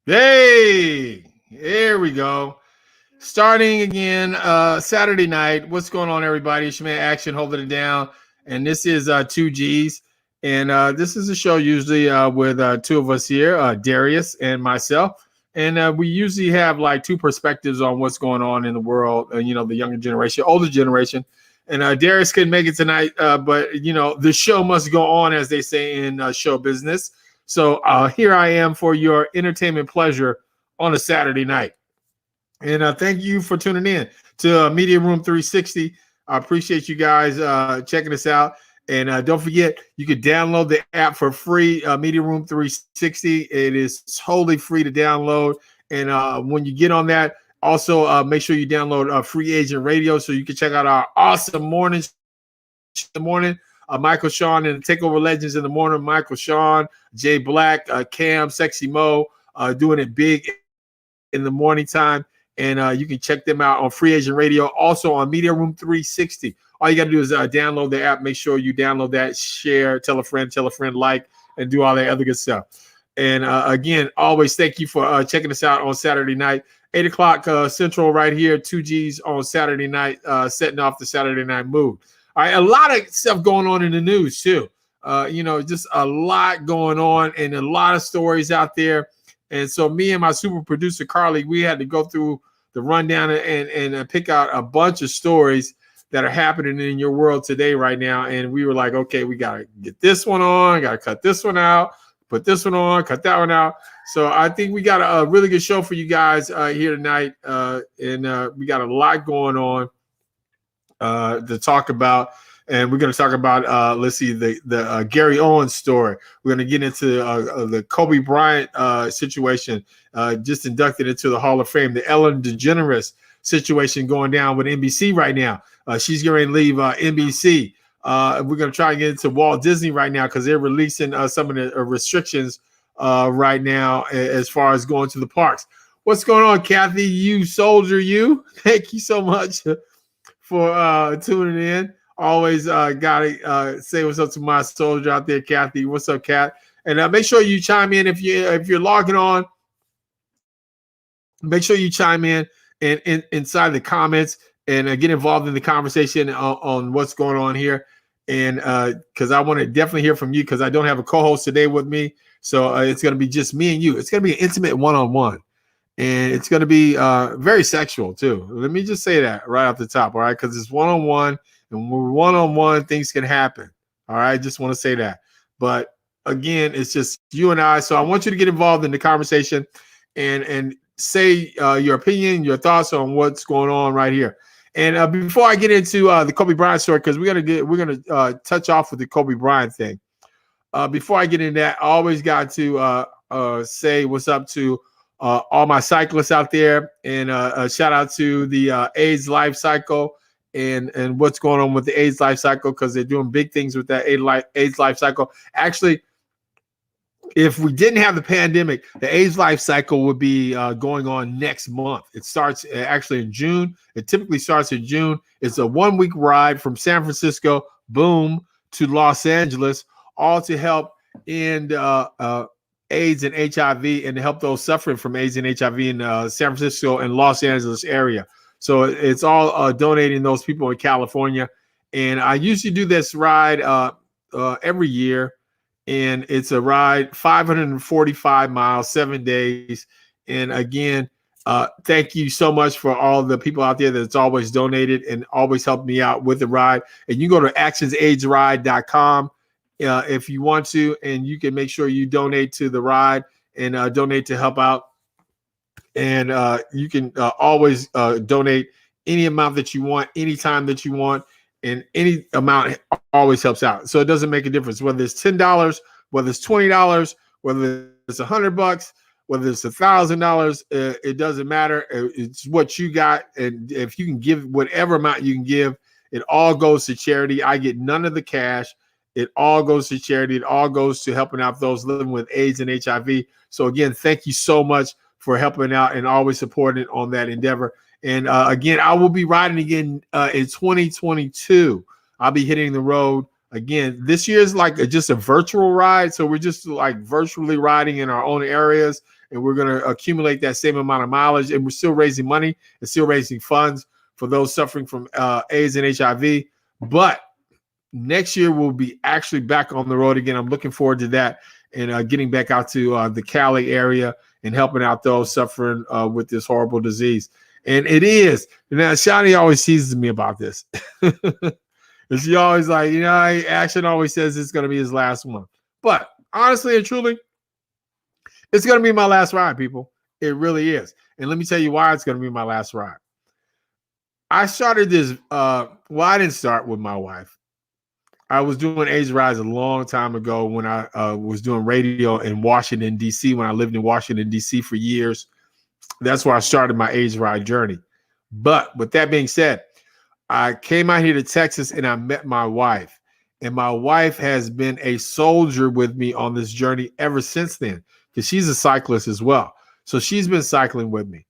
Hey, here we go. Starting again, Saturday night. What's going on, everybody? It's your man Action holding it down. And this is 2Gs. And this is a show usually with two of us here, Darius and myself. And we usually have like two perspectives on what's going on in the world, the younger generation, older generation. And Darius couldn't make it tonight, but, the show must go on, as they say in show business. So here I am for your entertainment pleasure on a Saturday night. And thank you for tuning in to Media Room 360. I appreciate you guys checking us out. And don't forget, you can download the app for free, Media Room 360. It is totally free to download. And when you get on that, also make sure you download Free Agent Radio so you can check out our awesome mornings in the morning. Michael Sean and the Takeover Legends in the morning. Michael Sean, Jay Black, Cam, Sexy Mo, doing it big in the morning time. And you can check them out on Free Agent Radio, also on Media Room 360. All you got to do is download the app. Make sure you download that, share, tell a friend, like, and do all that other good stuff. And again, always thank you for checking us out on Saturday night, 8 o'clock Central right here, 2Gs on Saturday night, setting off the Saturday night mood. All right, a lot of stuff going on in the news too. Just a lot going on and a lot of stories out there. And so me and my super producer, Carly, we had to go through the rundown and pick out a bunch of stories that are happening in your world today right now. And we were like, okay, we got to get this one on, got to cut this one out, put this one on, cut that one out. So I think we got a really good show for you guys here tonight. And we got a lot going on to talk about. And we're going to talk about, let's see, the Gary Owens story. We're going to get into the Kobe Bryant situation, just inducted into the Hall of Fame. The Ellen DeGeneres situation going down with NBC right now. She's going to leave NBC. We're going to try and get into Walt Disney right now because they're releasing some of the restrictions right now as far as going to the parks. What's going on, Kathy? You soldier, you. Thank you so much for tuning in. Always gotta say what's up to my soldier out there, Kathy. What's up, Kat? And make sure you chime in if you're logging on. Make sure you chime in and inside the comments and get involved in the conversation on what's going on here. And because I want to definitely hear from you because I don't have a co-host today with me, so it's going to be just me and you. It's going to be an intimate one-on-one, and it's going to be very sexual too. Let me just say that right off the top, all right? Because it's one-on-one. And when we're one-on-one, things can happen. All right. Just want to say that. But again, it's just you and I. So I want you to get involved in the conversation and say your opinion, your thoughts on what's going on right here. And before I get into the Kobe Bryant story, because we're gonna touch off with the Kobe Bryant thing. Before I get into that, I always got to say what's up to all my cyclists out there, and a shout out to the AIDS Life Cycle. And what's going on with the AIDS Life Cycle, because they're doing big things with that AIDS Life Cycle. Actually, if we didn't have the pandemic, the AIDS Life Cycle would be going on next month. It starts actually in June. It typically starts in June. It's a 1-week ride from San Francisco, boom, to Los Angeles, all to help end AIDS and HIV and to help those suffering from AIDS and HIV in San Francisco and Los Angeles area. So it's all donating those people in California. And I usually do this ride every year. And it's a ride, 545 miles, 7 days. And again, thank you so much for all the people out there that's always donated and always helped me out with the ride. And you go to actionsaidsride.com if you want to, and you can make sure you donate to the ride and donate to help out. And you can always donate any amount that you want, anytime that you want, and any amount always helps out. So it doesn't make a difference whether it's $10, whether it's $20, whether it's $100, whether it's $1,000, it doesn't matter. It's what you got, and if you can give whatever amount you can give, it all goes to charity. I get none of the cash. It all goes to charity. It all goes to helping out those living with AIDS and HIV. So again, thank you so much for helping out and always supporting on that endeavor. And again, I will be riding again in 2022. I'll be hitting the road again. This year is like just a virtual ride. So we're just like virtually riding in our own areas, and we're going to accumulate that same amount of mileage. And we're still raising money and still raising funds for those suffering from AIDS and HIV. But next year we'll be actually back on the road again. I'm looking forward to that, and getting back out to the Cali area and helping out those suffering with this horrible disease. And it is. Now, Shani always teases me about this. And she always like, Action always says it's going to be his last one. But honestly and truly, it's going to be my last ride, people. It really is. And let me tell you why it's going to be my last ride. I started this. I didn't start with my wife. I was doing AIDS rides a long time ago when I was doing radio in Washington, D.C., when I lived in Washington, D.C. for years. That's where I started my AIDS ride journey. But with that being said, I came out here to Texas and I met my wife. And my wife has been a soldier with me on this journey ever since then, because she's a cyclist as well. So she's been cycling with me.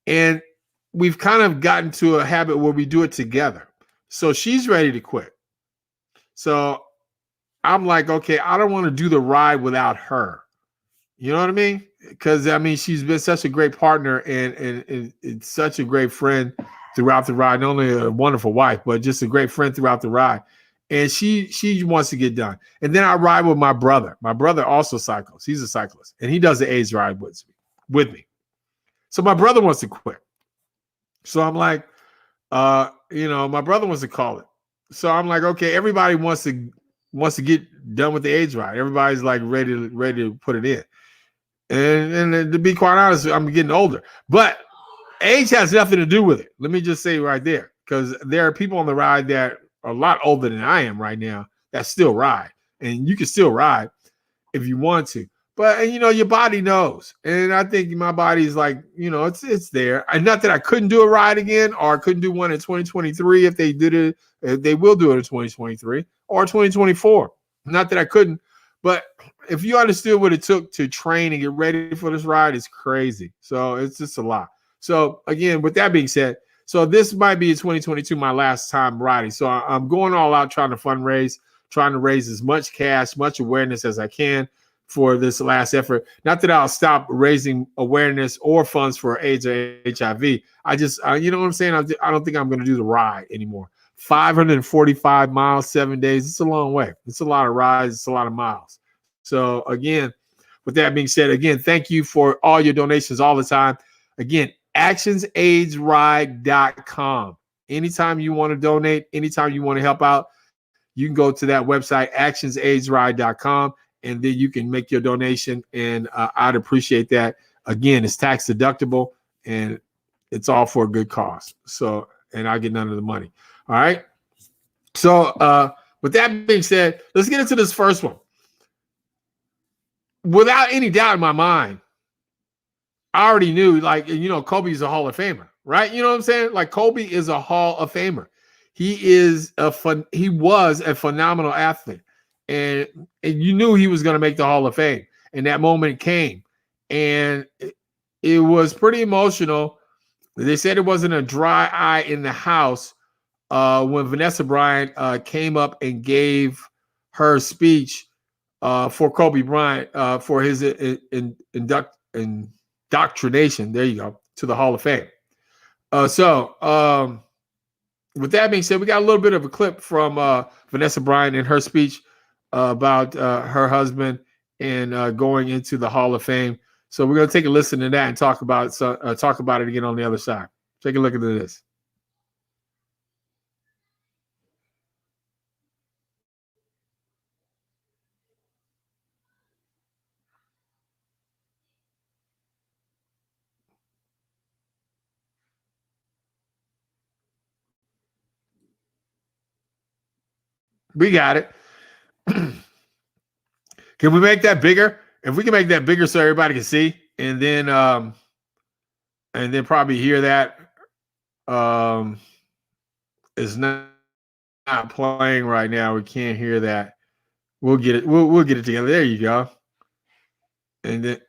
And we've kind of gotten to a habit where we do it together. So she's ready to quit. So I'm like, okay, I don't want to do the ride without her. You know what I mean? Because she's been such a great partner and such a great friend throughout the ride. Not only a wonderful wife, but just a great friend throughout the ride. And she wants to get done. And then I ride with my brother. My brother also cycles. He's a cyclist, and he does the AIDS ride with me. So my brother wants to quit. So I'm like, my brother wants to call it. So I'm like, okay, everybody wants to get done with the AIDS ride. Everybody's like ready to put it in. And to be quite honest, I'm getting older. But age has nothing to do with it. Let me just say right there, because there are people on the ride that are a lot older than I am right now that still ride. And you can still ride if you want to. But your body knows. And I think my body's like, it's there. And not that I couldn't do a ride again, or I couldn't do one in 2023 if they did it. If they will do it in 2023 or 2024. Not that I couldn't. But if you understood what it took to train and get ready for this ride, it's crazy. So it's just a lot. So again, with that being said, so this might be in 2022, my last time riding. So I'm going all out trying to fundraise, trying to raise as much cash, much awareness as I can for this last effort. Not that I'll stop raising awareness or funds for AIDS or HIV. I just, you know what I'm saying? I don't think I'm going to do the ride anymore. 545 miles, 7 days. It's a long way. It's a lot of rides. It's a lot of miles. So again, with that being said, again, thank you for all your donations all the time. Again, actionsaidsride.com. Anytime you want to donate, anytime you want to help out, you can go to that website, actionsaidsride.com, and then you can make your donation, and I'd appreciate that. Again, it's tax deductible, and it's all for a good cause. So, and I get none of the money. All right. So, with that being said, let's get into this first one. Without any doubt in my mind, I already knew, Kobe's a Hall of Famer, right? You know what I'm saying? Like, Kobe is a Hall of Famer. He was a phenomenal athlete, and you knew he was going to make the Hall of Fame. And that moment came, and it was pretty emotional. They said it wasn't a dry eye in the house when Vanessa Bryant came up and gave her speech for Kobe Bryant for his indoctrination. There you go, to the Hall of Fame. With that being said, we got a little bit of a clip from Vanessa Bryant in her speech about her husband and going into the Hall of Fame. So we're going to take a listen to that and talk about it again on the other side. Take a look at this. We got it. Can we make that bigger? If we can make that bigger so everybody can see, and then probably hear that. It's not playing right now. We can't hear that. We'll get it. We'll get it together. There you go. And then,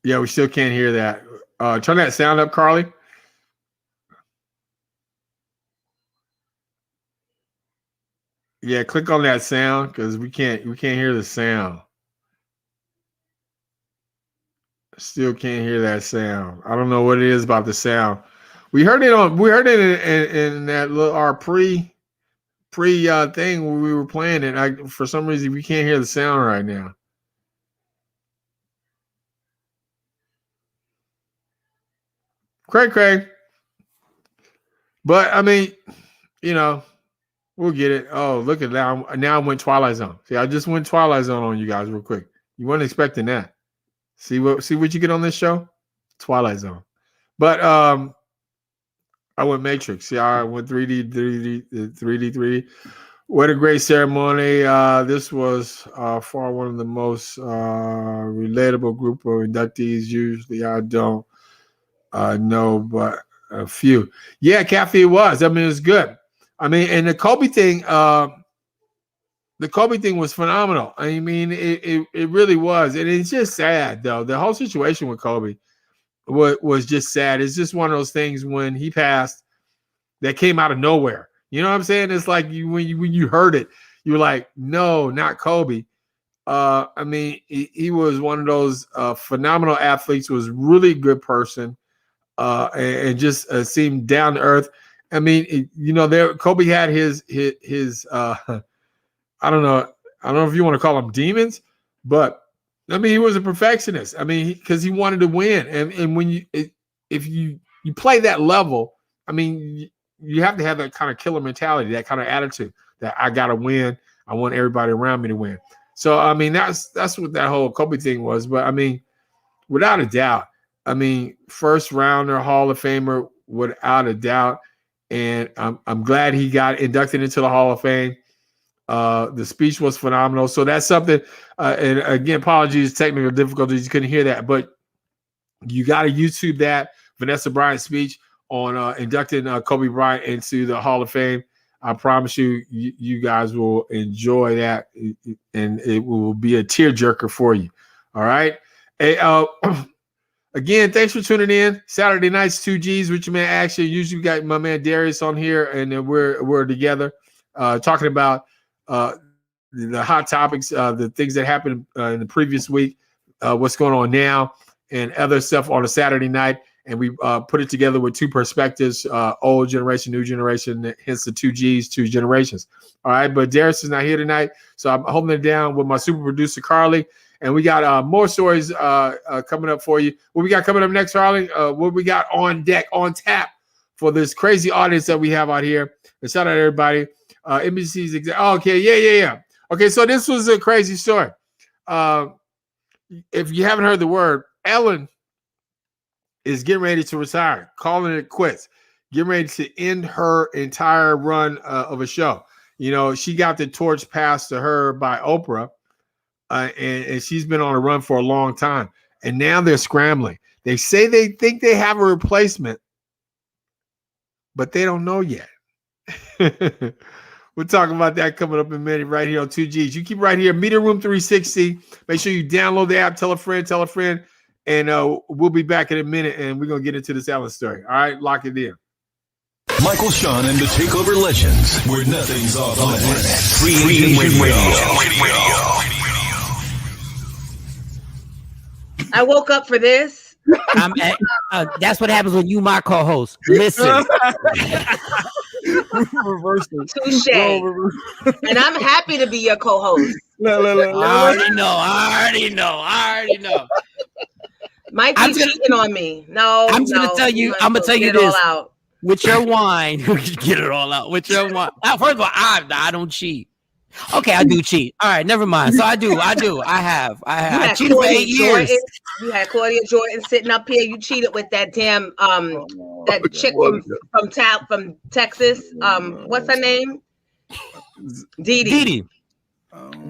yeah, we still can't hear that. Turn that sound up, Carly. Yeah, click on that sound because we can't hear the sound. Still can't hear that sound. I don't know what it is about the sound. We heard it in that little our pre thing when we were playing it. For some reason we can't hear the sound right now. Craig. But I mean, you know, we'll get it. Oh, look at that. Now I went Twilight Zone. See, I just went Twilight Zone on you guys real quick. You weren't expecting that. See what you get on this show? Twilight Zone. But I went Matrix. See, I went 3D. What a great ceremony. This was far one of the most relatable group of inductees. Usually I don't know, but a few. Yeah, Kathy, it was. I mean, it was good. I mean, and the Kobe thing was phenomenal. I mean, it really was. And it's just sad, though. The whole situation with Kobe was just sad. It's just one of those things when he passed that came out of nowhere. You know what I'm saying? It's like when you heard it, you were like, no, not Kobe. I mean, he was one of those phenomenal athletes, was really good person, and just seemed down to earth. I mean, Kobe had his I don't know if you want to call them demons, but I mean, he was a perfectionist. I mean, because he wanted to win, and when if you play that level, I mean, you have to have that kind of killer mentality, that kind of attitude that I got to win. I want everybody around me to win. So, I mean, that's what that whole Kobe thing was. But I mean, without a doubt, I mean, first rounder, Hall of Famer, without a doubt. And I'm glad he got inducted into the Hall of Fame. The speech was phenomenal. So that's something. And again, apologies, technical difficulties. You couldn't hear that, but you got to YouTube that Vanessa Bryant speech on inducting Kobe Bryant into the Hall of Fame. I promise you guys will enjoy that, and it will be a tearjerker for you. All right. Hey, again, thanks for tuning in. Saturday nights, 2Gs with your man Action. Usually we got my man Darius on here, and then we're together talking about the hot topics, the things that happened in the previous week, what's going on now, and other stuff on a Saturday night. And we put it together with two perspectives, old generation, new generation, hence the 2Gs, two generations. All right, but Darius is not here tonight, so I'm holding it down with my super producer, Carly. And we got more stories coming up for you. What we got coming up next, Carly? What we got on deck, on tap for this crazy audience that we have out here. And shout out to everybody. NBC's okay, yeah. Okay, so this was a crazy story. If you haven't heard the word, Ellen is getting ready to retire, calling it quits, getting ready to end her entire run of a show. You know, she got the torch passed to her by Oprah, and she's been on a run for a long time. And now they're scrambling. They say they think they have a replacement, but they don't know yet. We'll talk about that coming up in a minute right here on 2Gs. You keep right here, Media Room 360. Make sure you download the app, tell a friend. And we'll be back in a minute, and we're going to get into this Ellen story. All right, lock it in. Michael Sean and the Takeover Legends, where nothing's off limits. Free Agent Radio. I woke up for this. That's what happens when you my co-host. Listen. Touche. And I'm happy to be your co-host. I already know. Mike be cheating on me. No, I'm gonna tell you. I'm gonna tell you this. With your wine, get it all out. With your wine. First of all, I don't cheat. Okay, I do cheat. All right, never mind. So I do. I have. I cheated for 8 years. You had Claudia Jordan sitting up here. You cheated with that damn that chick from Texas. What's her name? Dee Dee.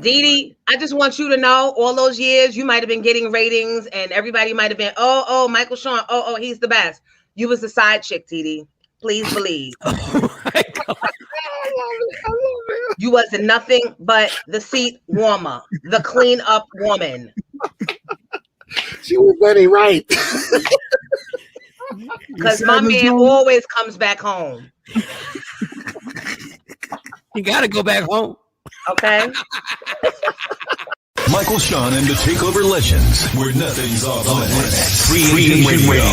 Dee, I just want you to know, all those years you might have been getting ratings, and everybody might have been, oh, Michael Sean, oh, he's the best. You was the side chick, Dee. Please believe. Oh my God. You wasn't nothing but the seat warmer, the clean up woman. She was very right. Because my man always comes back home. You got to go back home. Okay? Michael Sean and the Takeover Legends, where nothing's off limits. Free Agent Radio.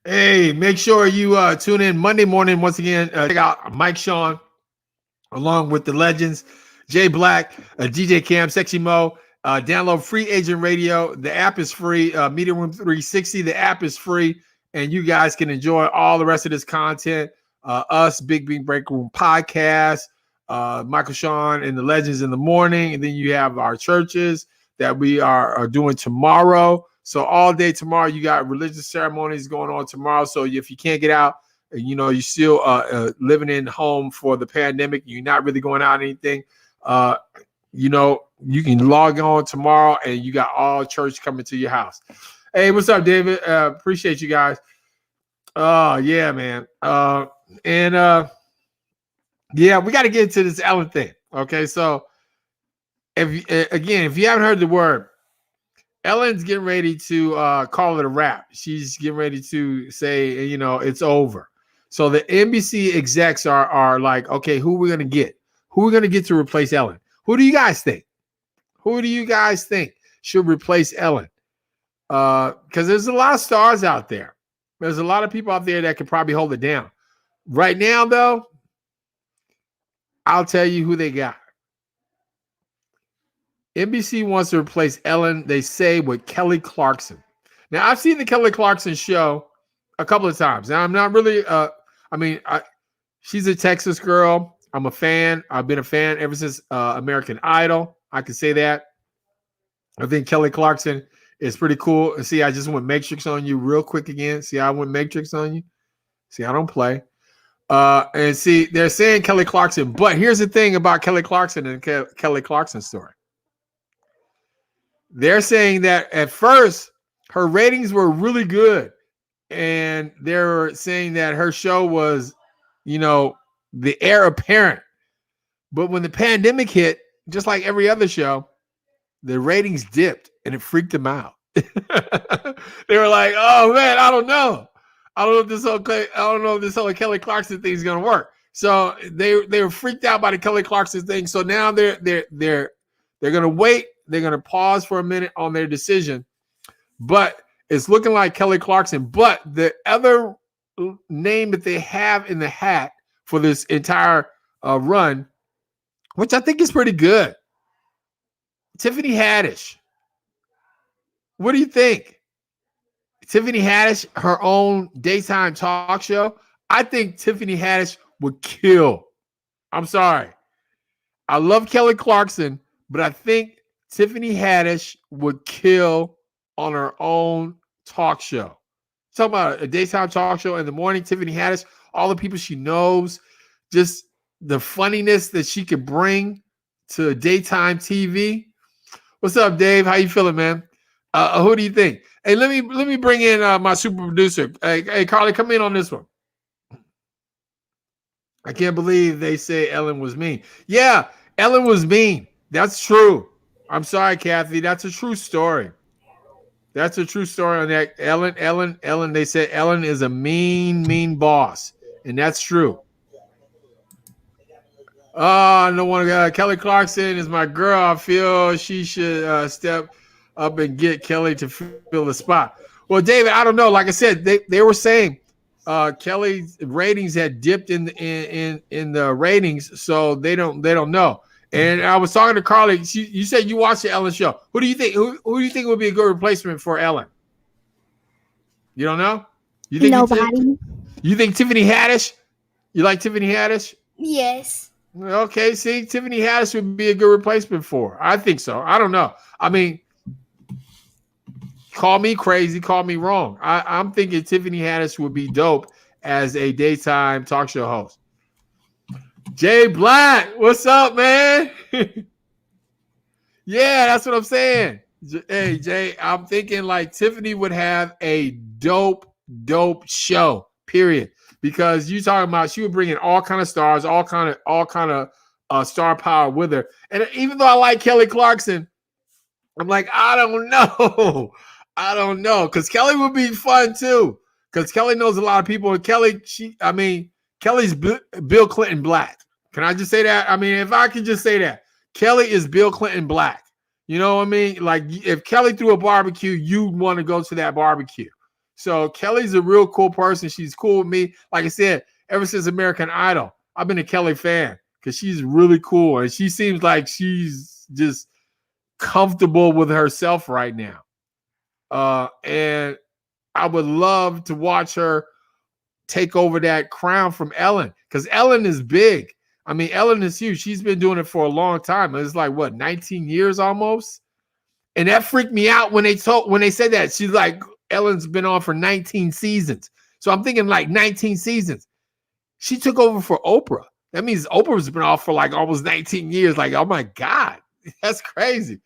Hey, make sure you tune in Monday morning once again. Check out Mike Sean along with the legends, Jay Black, DJ Cam, Sexy Mo. Download Free Agent Radio. The app is free. Media Room 360. The app is free, and you guys can enjoy all the rest of this content. Us, Big Bean Break Room podcast, Michael Sean and the Legends in the morning, and then you have our churches that we are doing tomorrow. So all day tomorrow, you got religious ceremonies going on tomorrow. So if you can't get out, you know, you're still living in home for the pandemic, you're not really going out anything, you know, you can log on tomorrow and you got all church coming to your house. Hey, what's up, David? Appreciate you guys. Oh, yeah, man. Yeah, we got to get into this Ellen thing. Okay, so if you haven't heard the word, Ellen's getting ready to call it a wrap. She's getting ready to say, you know, it's over. So the NBC execs are like, okay, who are we going to get? Who are we going to get to replace Ellen? Who do you guys think? Who do you guys think should replace Ellen? Because there's a lot of stars out there. There's a lot of people out there that could probably hold it down. Right now, though, I'll tell you who they got. NBC wants to replace Ellen, they say, with Kelly Clarkson. Now, I've seen the Kelly Clarkson show a couple of times. Now, I'm not really, she's a Texas girl. I'm a fan. I've been a fan ever since American Idol. I can say that. I think Kelly Clarkson is pretty cool. See, I just went Matrix on you real quick again. See, I went Matrix on you. See, I don't play. And see, they're saying Kelly Clarkson. But here's the thing about Kelly Clarkson and Kelly Clarkson's story. They're saying that at first her ratings were really good, and they're saying that her show was, you know, the heir apparent. But when the pandemic hit, just like every other show, the ratings dipped and it freaked them out. They were like, "Oh man, I don't know. I don't know if this whole Kelly Clarkson thing is gonna work." So they were freaked out by the Kelly Clarkson thing. So now they're gonna wait. They're going to pause for a minute on their decision, but it's looking like Kelly Clarkson. But the other name that they have in the hat for this entire run, which I think is pretty good, Tiffany Haddish. What do you think? Tiffany Haddish, her own daytime talk show. I think Tiffany Haddish would kill. I'm sorry. I love Kelly Clarkson, but I think Tiffany Haddish would kill on her own talk show. Talking about a daytime talk show in the morning, Tiffany Haddish, all the people she knows, just the funniness that she could bring to daytime TV. What's up, Dave? How you feeling, man? Who do you think? Hey, let me bring in my super producer. Hey, Carly, come in on this one. I can't believe they say Ellen was mean. Yeah, Ellen was mean. That's true. I'm sorry, Kathy. That's a true story. That's a true story on that. Ellen, they said Ellen is a mean boss. And that's true. Oh, no one. Kelly Clarkson is my girl. I feel she should step up and get Kelly to fill the spot. Well, David, I don't know. Like I said, they were saying Kelly's ratings had dipped in the ratings, so they don't know. And I was talking to Carly. You said you watched the Ellen show. Who do you think? Who do you think would be a good replacement for Ellen? You don't know? You think nobody? You think Tiffany Haddish? You like Tiffany Haddish? Yes. Okay. See, Tiffany Haddish would be a good replacement for her. I think so. I don't know. I mean, call me crazy, call me wrong. I'm thinking Tiffany Haddish would be dope as a daytime talk show host. Jay Black, what's up, man? Yeah, that's what I'm saying. Hey, Jay, I'm thinking like Tiffany would have a dope show, period. Because you talking about she would bring in all kind of stars, all kind of star power with her. And even though I like Kelly Clarkson, I'm like, I don't know. Because Kelly would be fun too. Because Kelly knows a lot of people. And Kelly's Bill Clinton Black. Can I just say that? I mean, if I could just say that. Kelly is Bill Clinton Black. You know what I mean? Like if Kelly threw a barbecue, you'd want to go to that barbecue. So Kelly's a real cool person. She's cool with me. Like I said, ever since American Idol, I've been a Kelly fan because she's really cool. And she seems like she's just comfortable with herself right now. And I would love to watch her take over that crown from Ellen because Ellen is big. I mean, Ellen is huge. She's been doing it for a long time. It's like, 19 years almost? And that freaked me out when they said that. She's like, Ellen's been on for 19 seasons. So I'm thinking like 19 seasons. She took over for Oprah. That means Oprah's been off for like almost 19 years. Like, oh my God, that's crazy.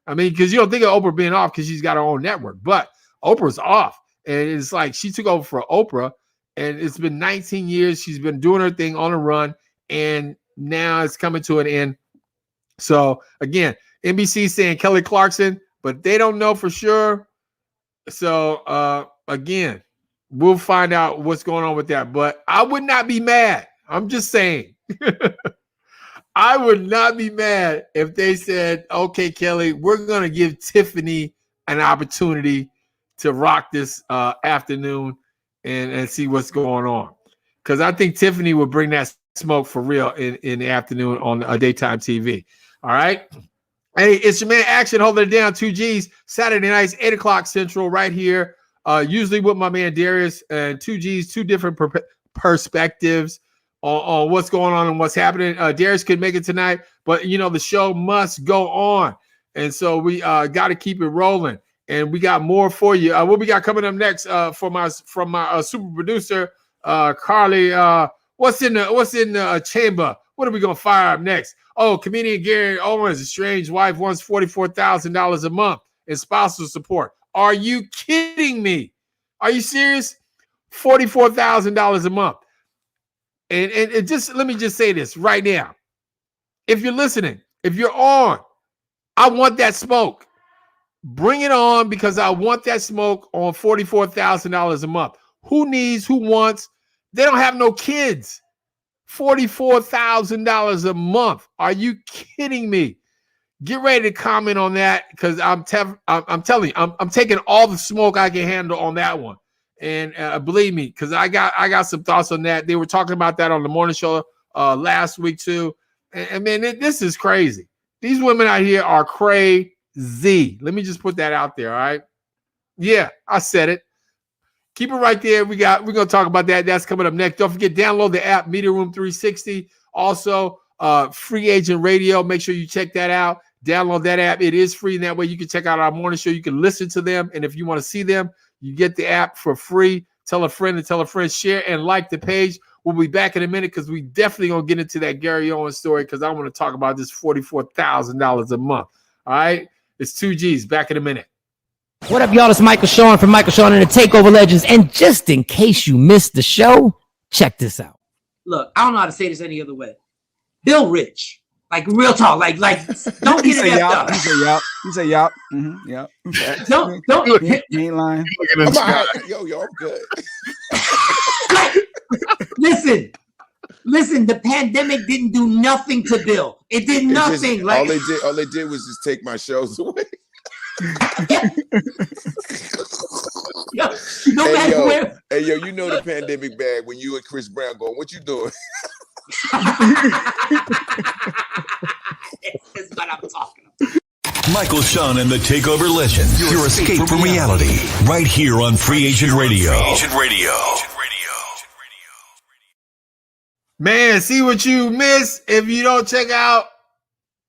I mean, because you don't think of Oprah being off because she's got her own network, but Oprah's off. And it's like she took over for Oprah and it's been 19 years. She's been doing her thing on a run. And now it's coming to an end. So again, NBC saying Kelly Clarkson, but they don't know for sure. So again, we'll find out what's going on with that. But I would not be mad. I'm just saying. I would not be mad if they said, okay, Kelly, we're going to give Tiffany an opportunity to rock this afternoon and see what's going on. Because I think Tiffany would bring that smoke for real in the afternoon on daytime TV. All right. Hey, it's your man Action holding it down. 2Gs Saturday nights, 8 o'clock Central, right here. Usually with my man Darius and 2Gs, two different perspectives on what's going on and what's happening. Darius could make it tonight, but the show must go on, and so we got to keep it rolling. And we got more for you. What we got coming up next from my super producer Carly. What's in the chamber? What are we gonna fire up next? Oh, comedian Gary Owens' estranged wife wants $44,000 a month in spousal support. Are you kidding me? Are you serious? $44,000 a month. And just let me just say this right now. If you're listening, if you're on, I want that smoke. Bring it on because I want that smoke on $44,000 a month. Who wants? They don't have no kids. $44,000 a month. Are you kidding me? Get ready to comment on that because I'm telling you, I'm taking all the smoke I can handle on that one. And believe me, because I got some thoughts on that. They were talking about that on the morning show last week too. And man, this is crazy. These women out here are crazy. Let me just put that out there. All right. Yeah, I said it. Keep it right there. We're going to talk about that. That's coming up next. Don't forget, download the app, Media Room 360. Also, Free Agent Radio. Make sure you check that out. Download that app. It is free. And that way you can check out our morning show. You can listen to them. And if you want to see them, you get the app for free. Tell a friend and tell a friend. Share and like the page. We'll be back in a minute because we definitely going to get into that Gary Owens story because I want to talk about this $44,000 a month. All right? It's 2Gs. Back in a minute. What up, y'all? It's Michael Sean from Michael Sean and the Takeover Legends. And just in case you missed the show, check this out. Look, I don't know how to say this any other way. Bill Rich. Like real talk. Like don't get it up. You say yup. Mm-hmm. Yup. Don't you ain't lying. Yo, I'm good. Listen, the pandemic didn't do nothing to Bill. It did nothing. All they did was just take my shows away. Hey, you know the pandemic bag when you and Chris Brown going, what you doing? That's what I'm talking about. Michael Sean and the Takeover Legends. Your escape from reality. Right here on Free Agent Radio. Man, see what you miss if you don't check out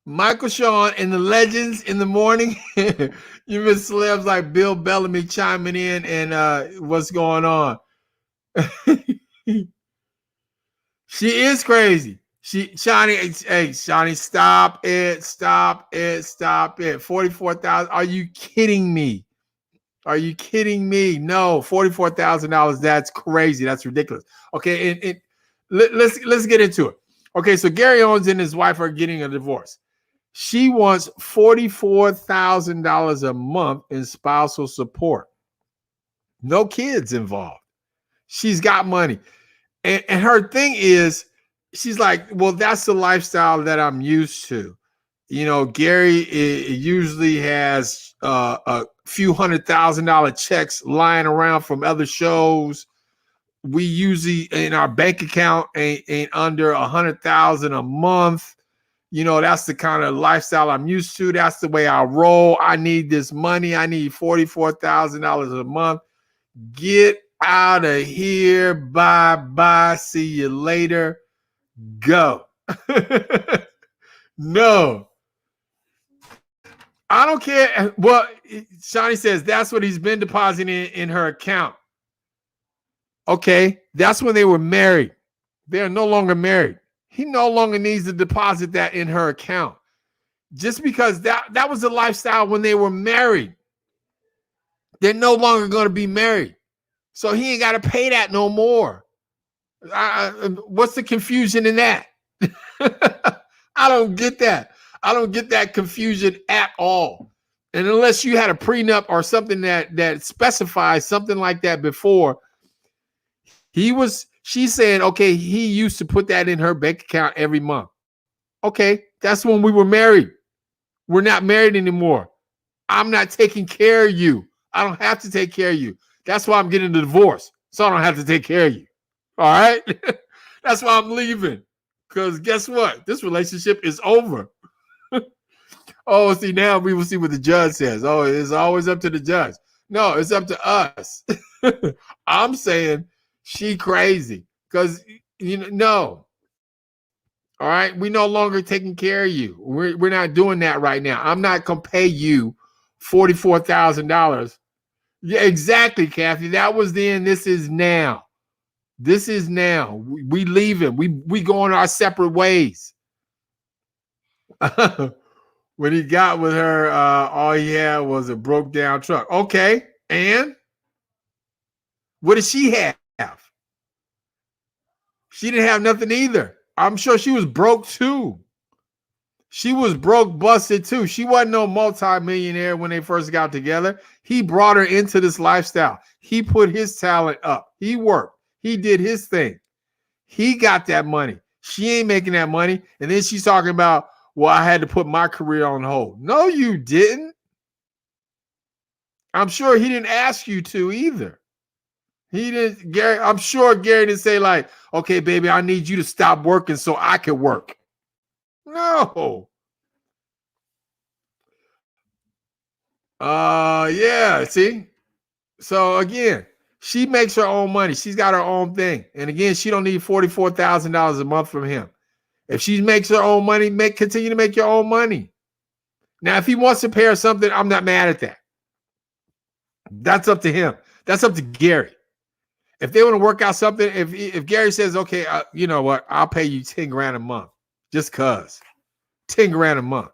Michael Sean and the Legends in the morning. You miss celebs like Bill Bellamy chiming in and what's going on. She is crazy. Shawnee, stop it. 44,000. Are you kidding me? No, $44,000. That's crazy. That's ridiculous. Okay, and let's get into it. Okay, so Gary Owens and his wife are getting a divorce. She wants $44,000 a month in spousal support. No kids involved. She's got money. And her thing is, she's like, well, that's the lifestyle that I'm used to. You know, Gary usually has a few $100,000 checks lying around from other shows. We usually in our bank account ain't under $100,000 a month. You know, that's the kind of lifestyle I'm used to. That's the way I roll. I need this money. I need $44,000 a month. Get out of here. Bye. See you later. Go. No. I don't care. Well, Shawnee says that's what he's been depositing in her account. Okay, that's when they were married. They are no longer married. He no longer needs to deposit that in her account. Just because that was the lifestyle when they were married. They're no longer going to be married. So he ain't got to pay that no more. What's the confusion in that? I don't get that. I don't get that confusion at all. And unless you had a prenup or something that specifies something like that before, she's saying, okay, he used to put that in her bank account every month. Okay, that's when we were married. We're not married anymore. I'm not taking care of you. I don't have to take care of you. That's why I'm getting the divorce. So I don't have to take care of you. All right? That's why I'm leaving. Because guess what? This relationship is over. Oh, see, now we will see what the judge says. Oh, it's always up to the judge. No, it's up to us. I'm saying she crazy. Because, no. All right? We no longer taking care of you. We're not doing that right now. I'm not going to pay you $44,000. Yeah, exactly, Kathy. That was then. This is now. This is now. We leaving. We going our separate ways. When he got with her, all he had was a broke down truck. Okay, and what did she have? She didn't have nothing either. I'm sure she was broke too. She was broke, busted too. She wasn't no multi-millionaire when they first got together. He brought her into this lifestyle. He put his talent up. He worked. He did his thing. He got that money. She ain't making that money. And then she's talking about, well, I had to put my career on hold. No, you didn't. I'm sure he didn't ask you to either. He didn't, Gary. I'm sure Gary didn't say like, okay, baby, I need you to stop working so I can work. No. Yeah, see? So again, she makes her own money. She's got her own thing. And again, she don't need $44,000 a month from him. If she makes her own money, continue to make your own money. Now, if he wants to pay her something, I'm not mad at that. That's up to him. That's up to Gary. If they want to work out something, if Gary says, okay, you know what, I'll pay you 10 grand a month, just cause 10 grand a month.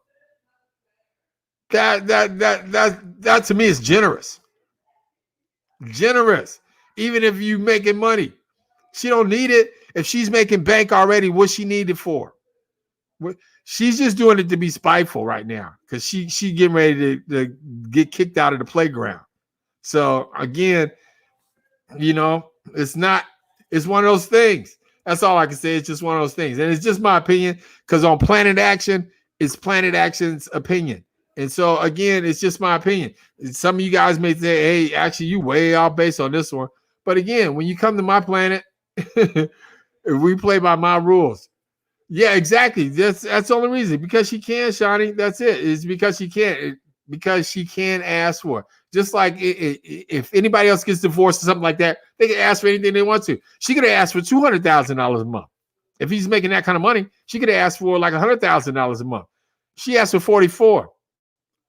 That to me is generous. Generous. Even if you making money, she don't need it. If she's making bank already, what she need it for? She's just doing it to be spiteful right now because she getting ready to get kicked out of the playground. So again, it's one of those things. That's all I can say. It's just one of those things. And it's just my opinion because on Planet Action, it's Planet Action's opinion. And so again, it's just my opinion. Some of you guys may say, hey, actually, you way off base on this one. But again, when you come to my planet, we play by my rules. Yeah, exactly. That's the only reason. Because she can, Shawnee. That's it. It's because she can't. Because she can ask for it. Just like if anybody else gets divorced or something like that, they can ask for anything they want to. She could have asked for $200,000 a month. If he's making that kind of money, she could have asked for like $100,000 a month. She asked for 44.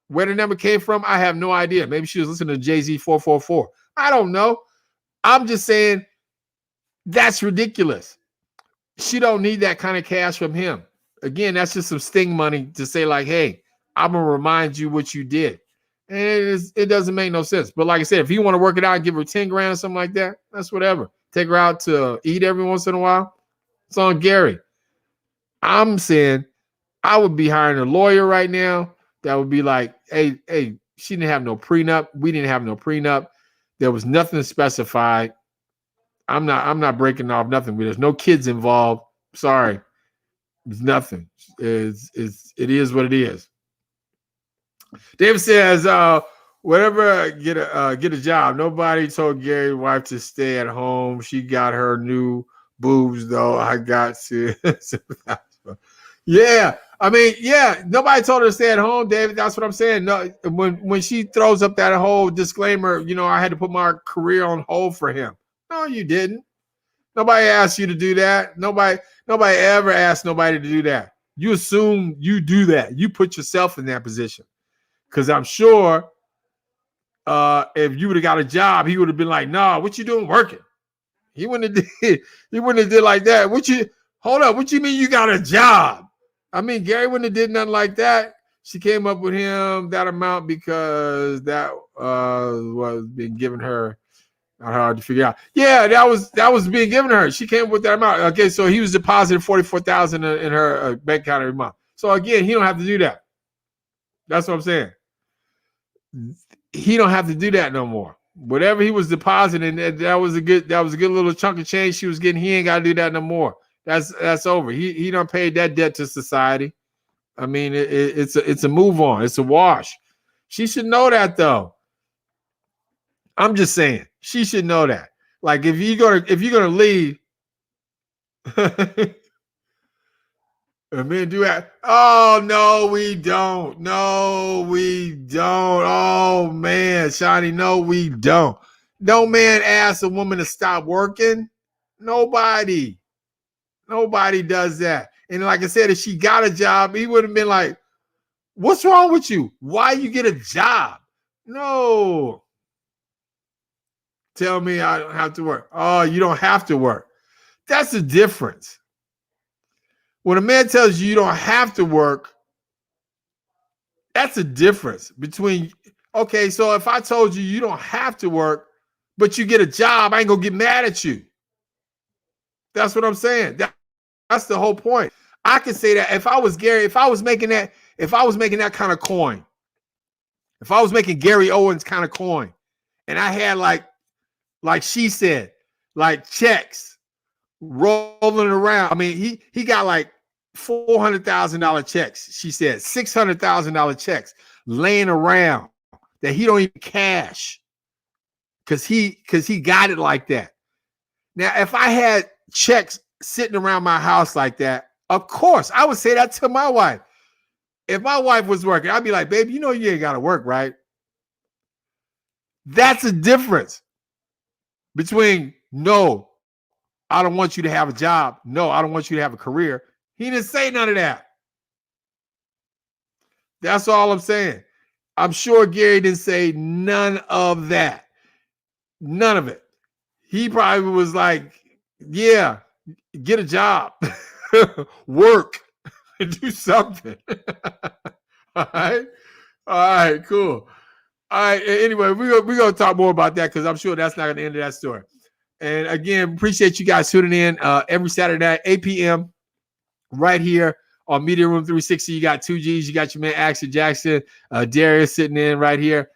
Where the number came from, I have no idea. Maybe she was listening to Jay-Z 444. I don't know. I'm just saying that's ridiculous. she don't need that kind of cash from him. Again, that's just some sting money to say like, hey, I'm gonna remind you what you did. And it doesn't make no sense. But like I said, if you want to work it out and give her 10 grand or something like that, that's whatever. Take her out to eat every once in a while. It's on Gary. I'm saying I would be hiring a lawyer right now that would be like, hey, she didn't have no prenup. We didn't have no prenup. There was nothing specified. I'm not breaking off nothing. There's no kids involved. Sorry. It's nothing. It is what it is. David says, whatever, get a job. Nobody told Gary's wife to stay at home. She got her new boobs, though. I got to. Yeah. I mean, yeah, nobody told her to stay at home, David. That's what I'm saying. No, when she throws up that whole disclaimer, I had to put my career on hold for him. No, you didn't. Nobody asked you to do that. Nobody ever asked nobody to do that. You assume you do that. You put yourself in that position. Because I'm sure if you would have got a job, he would have been like, "Nah, what you doing working?" He wouldn't have did like that. Hold up, what you mean you got a job? I mean, Gary wouldn't have did nothing like that. She came up with him that amount because that was being given her. Not hard to figure out. Yeah, that was being given to her. She came up with that amount. Okay, so he was depositing $44,000 in her bank account every month. So again, he don't have to do that. That's what I'm saying. He don't have to do that no more. Whatever he was depositing, that was a good little chunk of change she was getting. He ain't got to do that no more. That's over. He done paid that debt to society. I mean, it's a move on. It's a wash. She should know that though. I'm just saying she should know that. Like if you're gonna leave, and men do that. Oh no, we don't. No, we don't. Oh man, Shawnee, no, we don't. No man asks a woman to stop working. Nobody does that. And like I said, if she got a job, he would have been like, "What's wrong with you? Why you get a job?" No. Tell me I don't have to work. Oh, you don't have to work. That's the difference. When a man tells you don't have to work, that's a difference between, okay, so if I told you you don't have to work, but you get a job, I ain't gonna get mad at you. That's what I'm saying. That's the whole point. I could say that if I was Gary, if I was making that kind of coin, if I was making Gary Owens kind of coin, and I had like she said, like checks rolling around. I mean, he got like $400,000 checks. She said $600,000 checks laying around that he don't even cash because he got it like that. Now, if I had checks sitting around my house like that, of course I would say that to my wife. If my wife was working, I'd be like, "Babe, you ain't got to work, right?" That's a difference between no, I don't want you to have a job. No, I don't want you to have a career. He didn't say none of that. That's all I'm saying. I'm sure Gary didn't say none of that. None of it. He probably was like, yeah, get a job, work, do something. All right, cool. All right, anyway, we're going to talk more about that because I'm sure that's not going to end of that story. And again, appreciate you guys tuning in every Saturday night, 8 p.m. right here on Media Room 360. You got 2Gs. You got your man Axel Jackson. Darius sitting in right here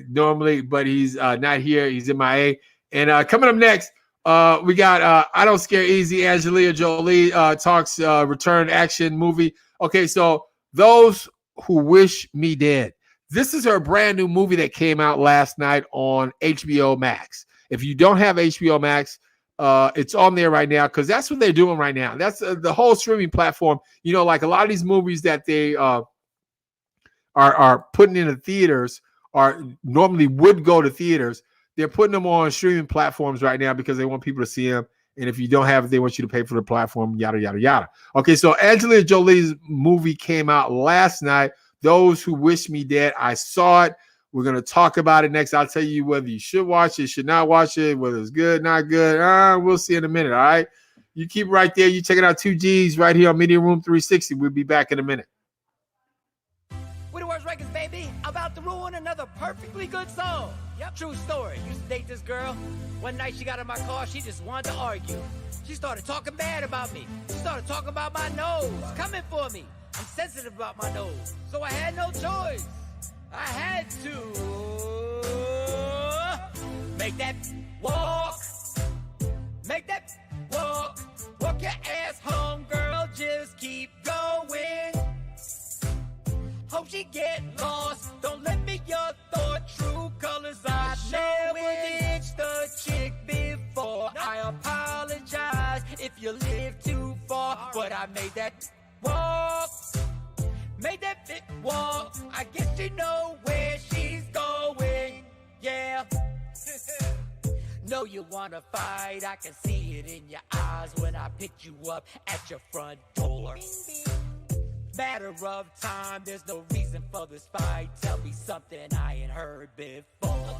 normally, but he's not here. He's MIA. And coming up next, we got I Don't Scare Easy. Angelina Jolie talks return action movie. Okay, so those who wish me dead. This is her brand new movie that came out last night on HBO Max. If you don't have HBO Max, it's on there right now because that's what they're doing right now. That's the whole streaming platform. Like a lot of these movies that they are putting in the theaters or normally would go to theaters, they're putting them on streaming platforms right now because they want people to see them. And if you don't have it, they want you to pay for the platform, yada, yada, yada. Okay, so Angelina Jolie's movie came out last night. Those Who Wish Me Dead. I saw it. We're going to talk about it next. I'll tell you whether you should watch it, should not watch it, whether it's good, not good. We'll see in a minute, all right? You keep right there. You checking out 2Gs right here on Media Room 360. We'll be back in a minute. Widowers Records, baby. About to ruin another perfectly good song. Yep, true story. Used to date this girl. One night she got in my car. She just wanted to argue. She started talking bad about me. She started talking about my nose. Coming for me. I'm sensitive about my nose. So I had no choice. I had to make that walk. Make that walk. Walk your ass home, girl. Just keep going. Hope she get lost. Don't let me your thought. True colors. I never ditched the chick before. I apologize if you live too far, but I made that walk. Made that bit walk. I guess you know where she's going. Yeah. Know you wanna fight. I can see it in your eyes when I picked you up at your front door. Matter of time, there's no reason for this fight. Tell me something I ain't heard before.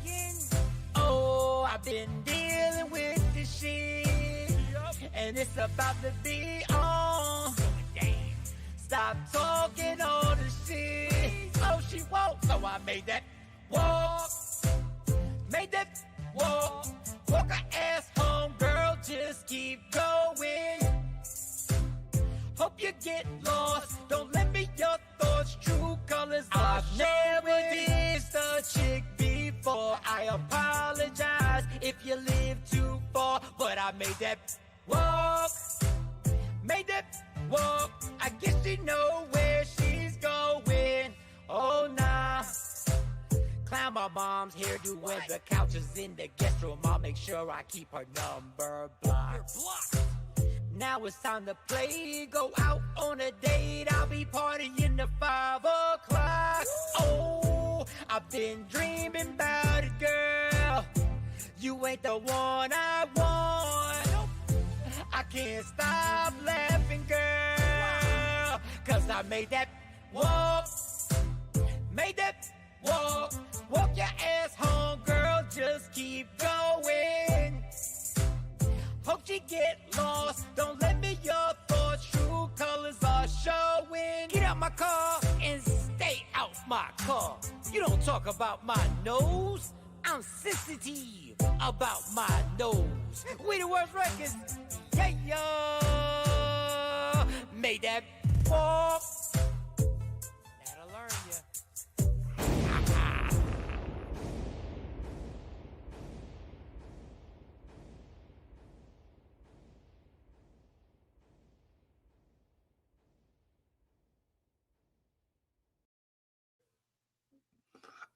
Oh, I've been dealing with this shit, and it's about to be on. Stop talking all the shit. Oh, she won't. So I made that walk. Made that walk. Walk her ass home, girl. Just keep going. Hope you get lost. Don't let me your thoughts. True colors. I've never dissed a chick before. I apologize if you live too far, but I made that walk. Made that walk. I guess you know where she's going. Oh, nah. Clown my mom's hairdo when the couch is in the guest room. I'll make sure I keep her number blocked. Now it's time to play. Go out on a date. I'll be partying to 5 o'clock. Oh, I've been dreaming about it, girl. You ain't the one I want. I can't stop laughing, girl, 'cause I made that walk. Made that walk. Walk your ass home, girl. Just keep going. Hope she get lost. Don't let me your thoughts. True colors are showing. Get out my car and stay out my car. You don't talk about my nose. I'm sensitive about my nose. We the Worst Records. Yeah, yeah. Made that walk. That'll learn ya.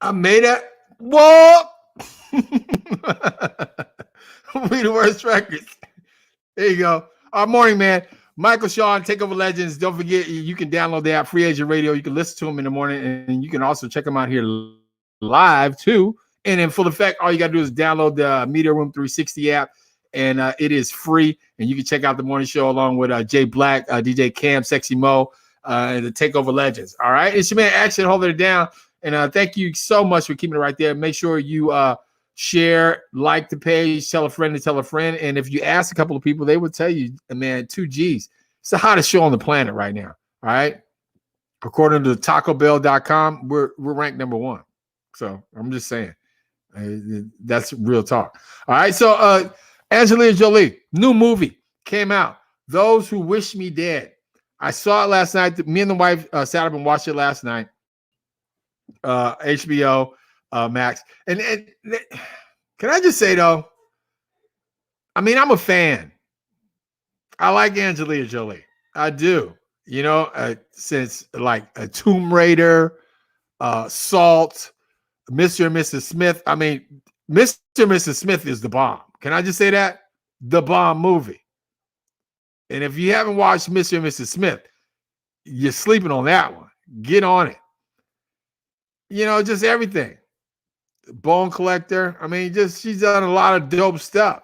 I made that walk. We the Worst Records. There you go. Our morning man, Michael Sean, Takeover Legends. Don't forget, you can download the app, Free Agent Radio. You can listen to them in the morning, and you can also check them out here live too. And in full effect, all you got to do is download the Media Room 360 app, and it is free. And you can check out the morning show along with Jay Black, DJ Cam, Sexy Mo, and the Takeover Legends. All right, it's your man Action holding it down. And thank you so much for keeping it right there. Make sure you share, like the page, tell a friend to tell a friend. And if you ask a couple of people, they would tell you, man, 2Gs. It's the hottest show on the planet right now. All right. According to TacoBell.com, we're ranked number 1. So I'm just saying. That's real talk. All right. So Angelina Jolie, new movie came out. Those Who Wish Me Dead. I saw it last night. Me and the wife sat up and watched it last night. HBO Max. And can I just say though, I mean, I'm a fan. I like Angelina Jolie. I do. You know, since like a Tomb Raider, Salt, Mr. and Mrs. Smith. I mean, Mr. and Mrs. Smith is the bomb. Can I just say that? The bomb movie. And if you haven't watched Mr. and Mrs. Smith, you're sleeping on that one. Get on it. You know, just everything. Bone Collector. I mean, she's done a lot of dope stuff.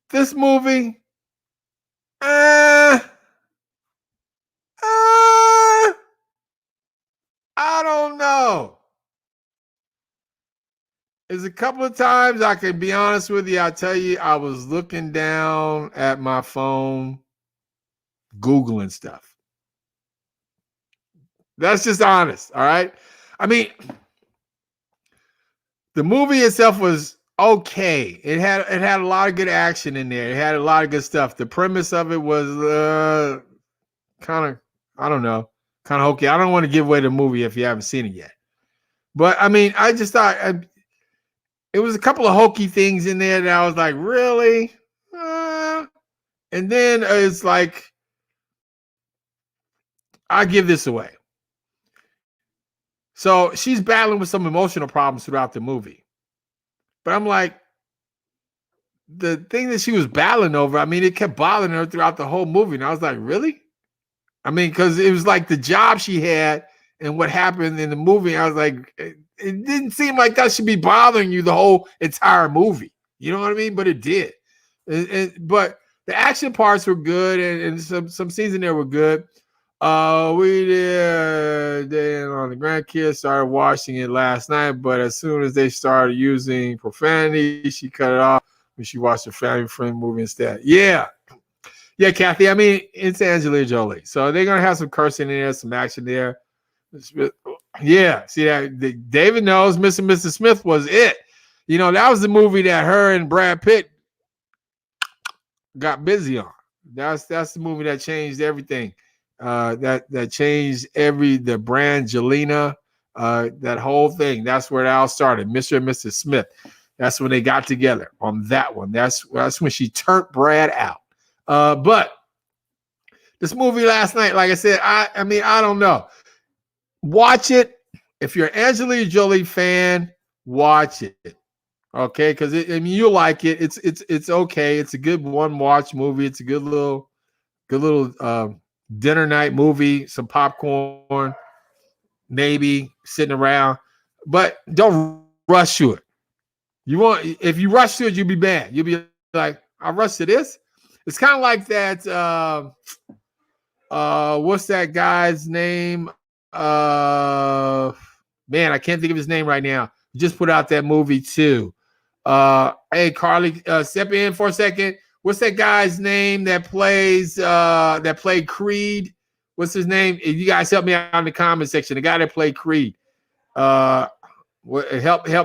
This movie, I don't know. there's a couple of times I can be honest with you. I tell you, I was looking down at my phone, Googling stuff. That's just honest. All right. I mean, the movie itself was okay. It had a lot of good action in there. It had a lot of good stuff. The premise of it was kind of, I don't know, kind of hokey. I don't want to give away the movie if you haven't seen it yet. But I mean, I just thought it was a couple of hokey things in there that I was like, really? And then it's like, I give this away. So she's battling with some emotional problems throughout the movie. But I'm like, the thing that she was battling over, I mean, it kept bothering her throughout the whole movie. And I was like, really? I mean, because it was like the job she had and what happened in the movie. I was like, it didn't seem like that should be bothering you the whole entire movie. You know what I mean? But it did. But the action parts were good, and some scenes in there were good. We did on the grandkids started watching it last night, but as soon as they started using profanity, she cut it off when she watched a family friend movie instead. Yeah, Kathy. I mean, it's Angelina Jolie, so they're gonna have some cursing in there, some action there. Yeah, see that David knows Mr. and Mrs. Smith was it. You know, that was the movie that her and Brad Pitt got busy on. That's the movie that changed everything. That changed the Brangelina, that whole thing. That's where it all started. Mr. and Mrs. Smith. That's when they got together on that one. That's when she turned Brad out. But this movie last night, like I said, I mean, I don't know. Watch it. If you're an Angelina Jolie fan, watch it. Okay, because I mean, you'll like it. It's okay. It's a good one-watch movie. It's a good little dinner night movie, some popcorn, maybe sitting around, but don't rush to it. If you rush to it, you'll be bad. You'll be like, I rushed to this. It's kind of like that. What's that guy's name? Man, I can't think of his name right now. He just put out that movie too. Hey, Carly, step in for a second. What's that guy's name that played Creed? What's his name? If you guys help me out in the comment section. The guy that played Creed. Help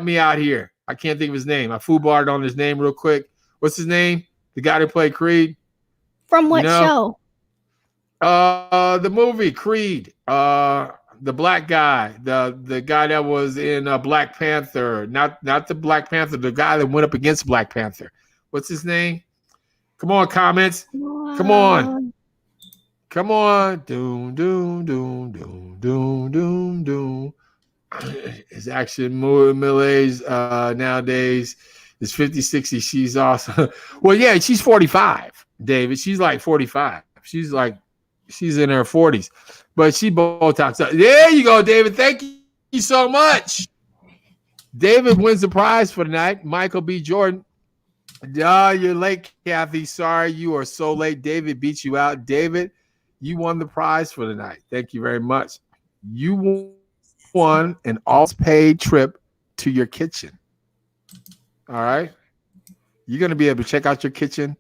me out here. I can't think of his name. I foobarred on his name real quick. What's his name? The guy that played Creed. From what show? The movie Creed. The black guy, the guy that was in Black Panther, not the Black Panther, the guy that went up against Black Panther. What's his name? Come on, comments. Come on. Doom, doom, doom, doom, doom, doom, doom. His action middle age nowadays is 50, 60. She's awesome. Well, yeah, she's 45, David. She's like 45. She's in her 40s. But she Botox up. There you go, David. Thank you so much. David wins the prize for tonight. Michael B. Jordan. You're late, Kathy. Sorry, you are so late. David beat you out. David, you won the prize for tonight. Thank you very much. You won an all-paid trip to your kitchen. All right? You're going to be able to check out your kitchen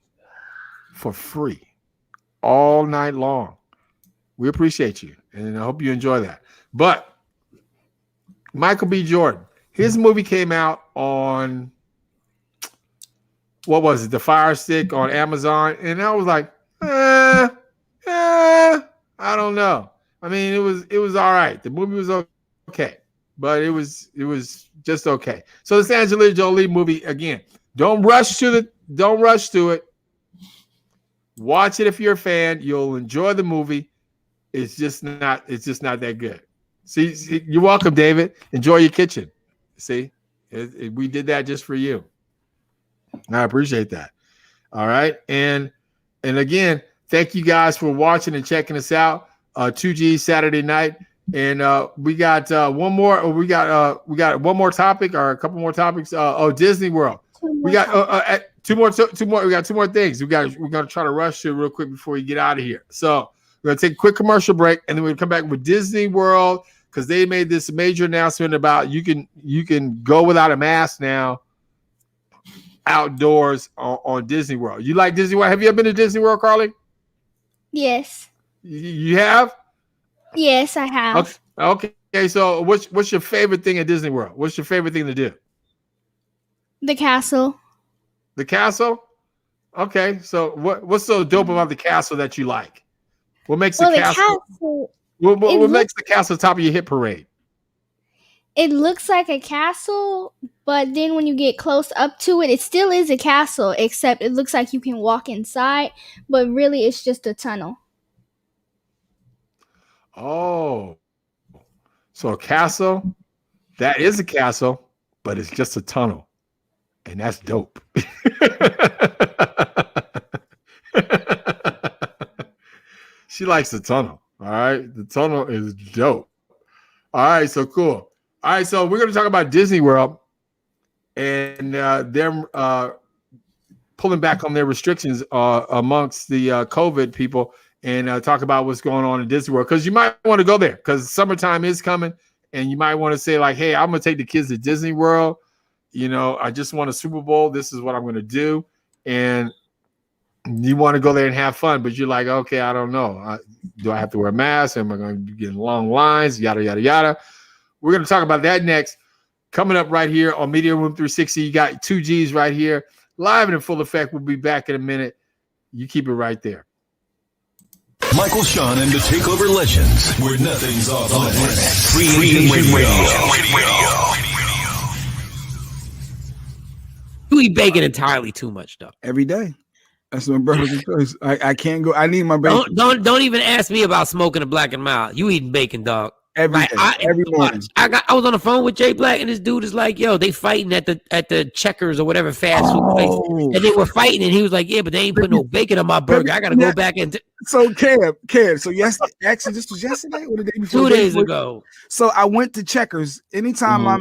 for free all night long. We appreciate you, and I hope you enjoy that. But Michael B. Jordan, his movie came out on, what was it, the Fire Stick on Amazon, and I was like, I don't know. I mean, it was all right. The movie was okay, but it was just okay. So this Angelina Jolie movie, again, don't rush to it. Watch it if you're a fan. You'll enjoy the movie. It's just not that good. See, you're welcome, David. Enjoy your kitchen. See, we did that just for you. I appreciate that. All right, and again, thank you guys for watching and checking us out. 2G Saturday night, and we got one more. We got one more topic or a couple more topics. Disney World. We got two more. We got two more things. We're gonna try to rush it real quick before we get out of here. So we're gonna take a quick commercial break, and then we're gonna come back with Disney World because they made this major announcement about you can go without a mask now outdoors on Disney World. You like Disney World? Have you ever been to Disney World, Carly? Yes. You have? Yes, I have. Okay. So what's your favorite thing at Disney World? What's your favorite thing to do? The castle. The castle? Okay. So what's so dope about the castle that you like? What makes the castle? What makes the castle top of your hit parade? It looks like a castle, but then when you get close up to it, it still is a castle, except it looks like you can walk inside, but really it's just a tunnel. Oh, so a castle, that is a castle, but it's just a tunnel. And that's dope. She likes the tunnel. All right. The tunnel is dope. All right. So cool. All right. So we're going to talk about Disney World and them pulling back on their restrictions amongst the COVID people and talk about what's going on in Disney World. Because you might want to go there because summertime is coming and you might want to say like, hey, I'm going to take the kids to Disney World. You know, I just won a Super Bowl. This is what I'm going to do. And you want to go there and have fun, but you're like, okay, I don't know. Do I have to wear a mask? Am I going to be getting long lines? Yada, yada, yada. We're going to talk about that next. Coming up right here on Media Room 360. You got 2Gs right here. Live and in full effect. We'll be back in a minute. You keep it right there. Michael Sean and the Takeover Legends, where nothing's off limits. Freedom Radio. You eat bacon entirely too much, though. Every day. That's my brother's choice. I can't go. I need my bacon. Don't even ask me about smoking a black and mild. You eating bacon, dog. Every morning. I was on the phone with Jay Black, and this dude is like, "Yo, they fighting at the Checkers or whatever fast food place, and they were fighting." And he was like, "Yeah, but they ain't putting no bacon on my burger. I gotta go back and." So Cam. So yesterday, actually, this was yesterday or the day before. 2 days ago. So I went to Checkers. Anytime I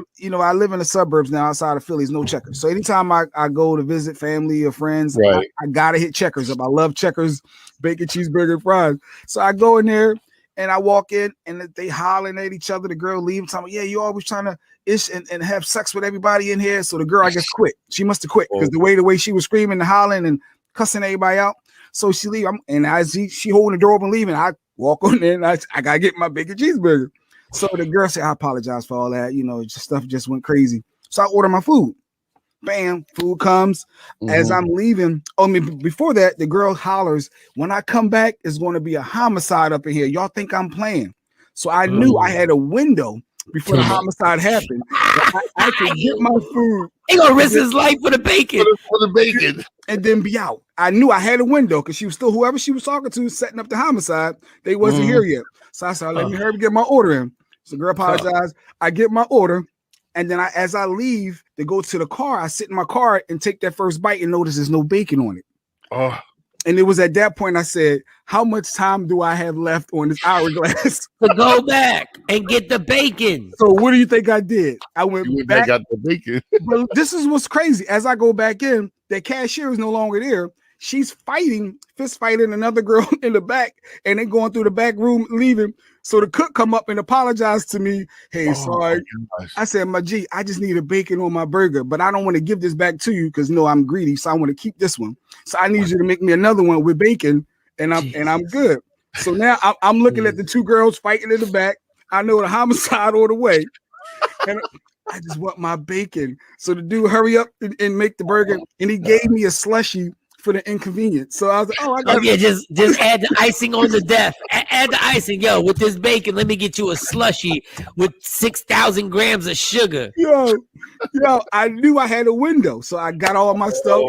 live in the suburbs now, outside of Philly, no Checkers. So anytime I go to visit family or friends, right. I gotta hit Checkers up. I love Checkers, bacon, cheeseburger, fries. So I go in there. And I walk in and they hollering at each other. The girl leaves, telling me, yeah, you always trying to ish and have sex with everybody in here. So the girl, I guess, quit. She must have quit because the way she was screaming and hollering and cussing everybody out. So she leave. And as she holding the door open leaving, I walk on in and I got to get my bacon cheeseburger. So the girl said, I apologize for all that. You know, stuff just went crazy. So I order my food. Bam, food comes. As I'm leaving. Before that, the girl hollers, when I come back, it's going to be a homicide up in here. Y'all think I'm playing. So I knew I had a window before the homicide happened. I could get my food. He gonna risk his life for the bacon. For the bacon. And then be out. I knew I had a window because she was still, whoever she was talking to, setting up the homicide. They wasn't here yet. So I said, let me hurry get my order in. So the girl apologized. I get my order. And then as I leave to go to the car, I sit in my car and take that first bite and notice there's no bacon on it. Oh. And it was at that point I said, how much time do I have left on this hourglass? To go back and get the bacon. So what do you think I did? I went back. Got the bacon. But this is what's crazy. As I go back in, the cashier is no longer there. She's fist fighting another girl in the back, and they going through the back room, leaving. So the cook come up and apologize to me. Hey, sorry. I said, my G, I just need a bacon on my burger, but I don't want to give this back to you because I'm greedy. So I want to keep this one. So I need you to make me another one with bacon, and I'm good. So now I'm looking at the two girls fighting in the back. I know the homicide on the way, and I just want my bacon. So the dude hurry up and make the burger, and he gave me a slushie for the inconvenience. So I was like, I got just add the icing on the death. Add the icing. Yo, with this bacon, let me get you a slushie with 6,000 grams of sugar. Yo, I knew I had a window. So I got all my stuff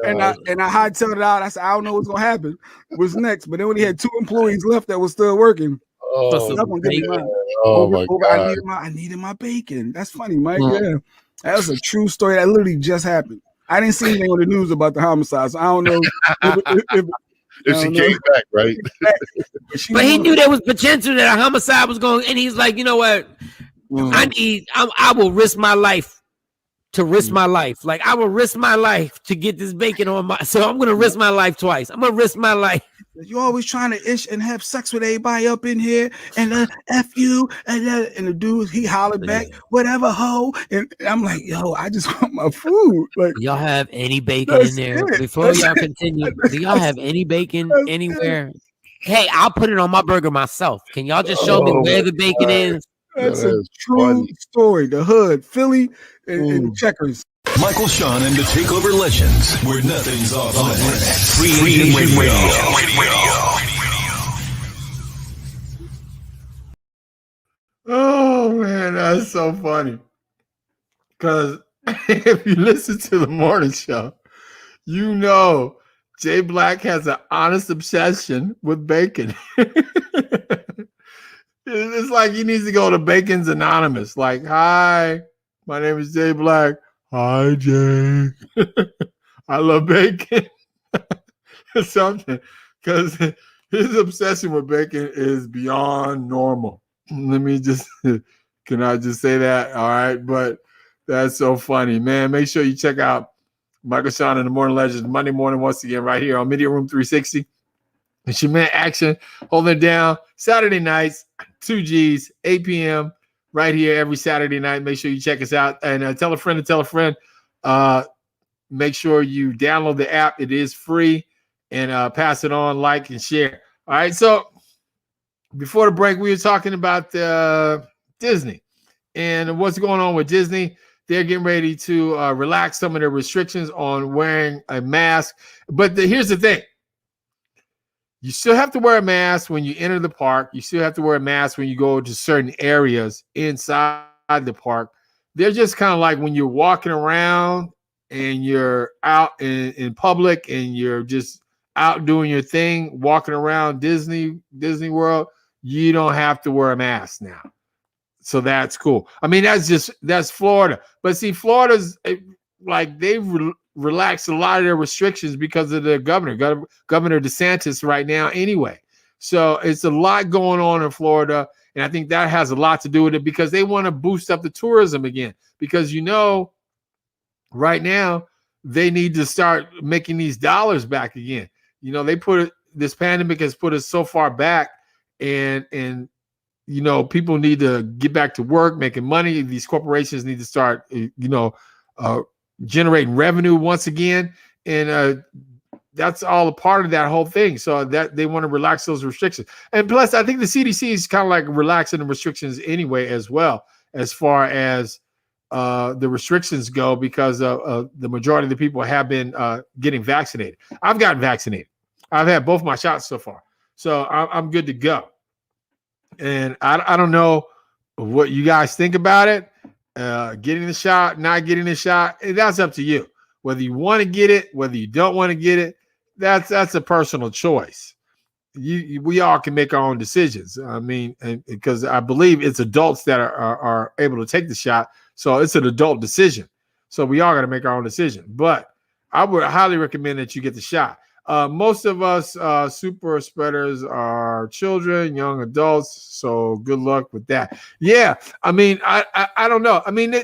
and I hightailed it out. I said, I don't know what's gonna happen. What's next? But then when he had 2 employees left that was still working. My God. I needed my bacon. That's funny, Mike. Yeah. That was a true story that literally just happened. I didn't see anything on the news about the homicide, so I don't know if she came back, right? But he knew there was potential that a homicide was going, and he's like, you know what? I will risk my life to risk my life. Like I will risk my life to get this bacon on my. So I'm gonna risk my life twice. I'm gonna risk my life. You always trying to ish and have sex with everybody up in here, and F you, and the dude, he hollered back, whatever, ho. And I'm like, yo, I just want my food. Like, do y'all have any bacon in there? Before y'all continue, do y'all have any bacon anywhere? Hey, I'll put it on my burger myself. Can y'all just show me where the bacon is? That's a true story. The hood, Philly, and Checkers. Michael Sean and the Takeover Legends, where nothing's off limits. Freedom Radio. Oh man, that's so funny. Because if you listen to the morning show, you know Jay Black has an honest obsession with bacon. It's like he needs to go to Bacon's Anonymous. Like, hi, my name is Jay Black. Hi, Jay. I love bacon. Something. Because his obsession with bacon is beyond normal. Let me just, can I just say that? All right. But that's so funny, man. Make sure you check out Michael Sean and the Morning Legends Monday morning once again right here on Media Room 360. It's your man Action holding it down. Saturday nights, 2Gs, 8 p.m. right here every Saturday night. Make sure you check us out and tell a friend to tell a friend. Make sure you download the app. It is free and pass it on, like and share. All right. So before the break, we were talking about Disney and what's going on with Disney. They're getting ready to relax some of their restrictions on wearing a mask. But here's the thing. You still have to wear a mask when you enter the park. You still have to wear a mask when you go to certain areas inside the park. They're just kind of like when you're walking around and you're out in public and you're just out doing your thing, walking around Disney World, you don't have to wear a mask now. So that's cool. I mean, that's Florida. But see, Florida's like they've relaxed a lot of their restrictions because of the Governor DeSantis right now anyway. So it's a lot going on in Florida. And I think that has a lot to do with it because they want to boost up the tourism again. Because, right now, they need to start making these dollars back again. This pandemic has put us so far back and people need to get back to work, making money. These corporations need to start, generating revenue once again. And that's all a part of that whole thing. So that they want to relax those restrictions. And plus, I think the CDC is kind of like relaxing the restrictions anyway, as well, as far as the restrictions go, because the majority of the people have been getting vaccinated. I've gotten vaccinated. I've had both my shots so far. So I'm good to go. And I don't know what you guys think about it. Getting the shot, not getting the shot, that's up to you. Whether you want to get it, whether you don't want to get it, that's a personal choice. We all can make our own decisions. I mean, because I believe it's adults that are able to take the shot. So it's an adult decision. So we all got to make our own decision. But I would highly recommend that you get the shot. Most of us super spreaders are children, young adults. So good luck with that. Yeah, I mean, I don't know. I mean,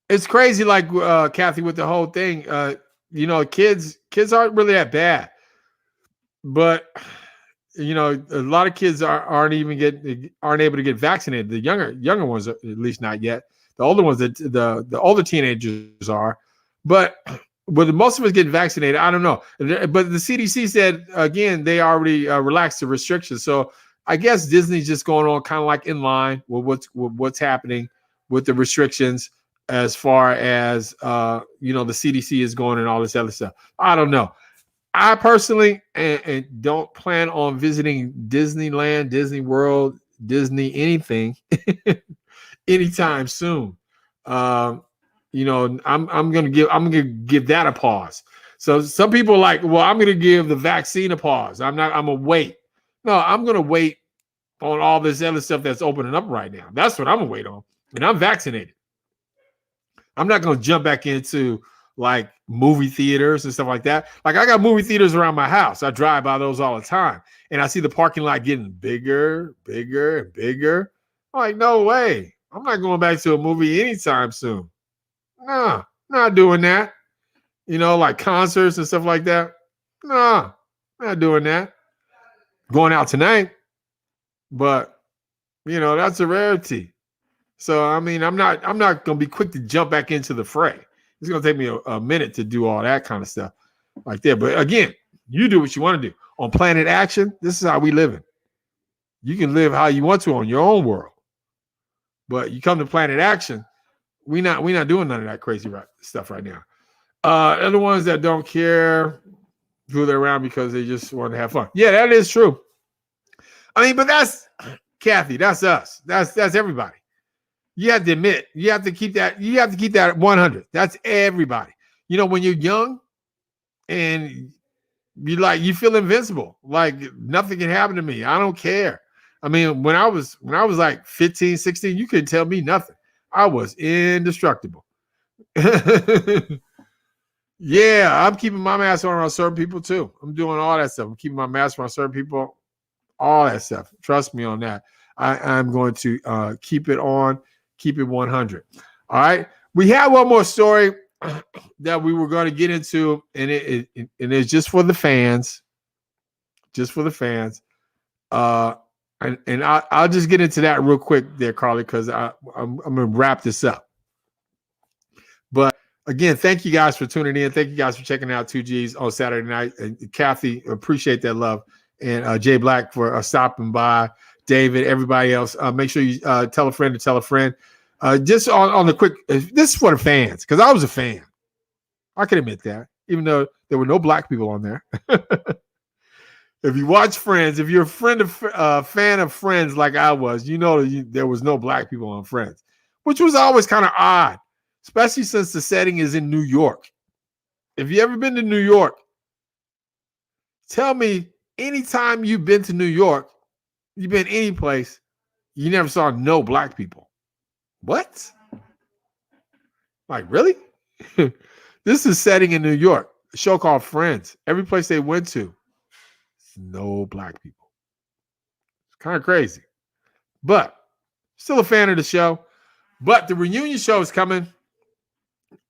it's crazy, like Kathy, with the whole thing. Kids aren't really that bad, but a lot of kids aren't able to get vaccinated. The younger ones, at least not yet. The older ones, the older teenagers are, but. With most of us getting vaccinated, I don't know. But the CDC said, again, they already relaxed the restrictions. So I guess Disney's just going on kind of like in line with what's happening with the restrictions as far as, the CDC is going and all this other stuff. I don't know. I personally and don't plan on visiting Disneyland, Disney World, Disney anything anytime soon. I'm gonna give that a pause. So some people are like, well, I'm gonna give the vaccine a pause. I'm gonna wait. No, I'm gonna wait on all this other stuff that's opening up right now. That's what I'm gonna wait on. And I'm vaccinated. I'm not gonna jump back into like movie theaters and stuff like that. Like I got movie theaters around my house. I drive by those all the time. And I see the parking lot getting bigger, bigger, and bigger. I'm like, no way. I'm not going back to a movie anytime soon. No, not doing that. Like concerts and stuff like that. No, not doing that. Going out tonight, but that's a rarity. So I mean, I'm not gonna be quick to jump back into the fray. It's gonna take me a minute to do all that kind of stuff like that. But again, you do what you want to do. On Planet Action, this is how we living. You can live how you want to on your own world. But you come to Planet Action, we not doing none of that crazy stuff right now. Other ones that don't care who they're around because they just want to have fun. Yeah, that is true. I mean, but that's Kathy, that's us. That's everybody. You have to admit, you have to keep that at 100. That's everybody. When you're young and you feel invincible, like nothing can happen to me. I don't care. I mean, when I was like 15, 16, you couldn't tell me nothing. I was indestructible. Yeah, I'm keeping my mask on around certain people too. I'm doing all that stuff. I'm keeping my mask around certain people, all that stuff. Trust me on that. I'm going to keep it on. Keep it 100. All right. We have one more story that we were going to get into, and it's just for the fans. Just for the fans. And I'll just get into that real quick there, Carly, because I'm going to wrap this up. But again, thank you guys for tuning in. Thank you guys for checking out 2Gs on Saturday night. And Kathy, appreciate that love. And Jay Black for stopping by. David, everybody else, make sure you tell a friend to tell a friend. Just on the quick, this is for the fans, because I was a fan. I can admit that, even though there were no black people on there. If you watch Friends, if you're a fan of Friends like I was, there was no black people on Friends, which was always kind of odd, especially since the setting is in New York. If you ever been to New York, tell me anytime you've been to New York, you've been any place, you never saw no black people. What? Like, really? This is setting in New York, a show called Friends. Every place they went to, no black people. It's kind of crazy. But still a fan of the show. But the reunion show is coming,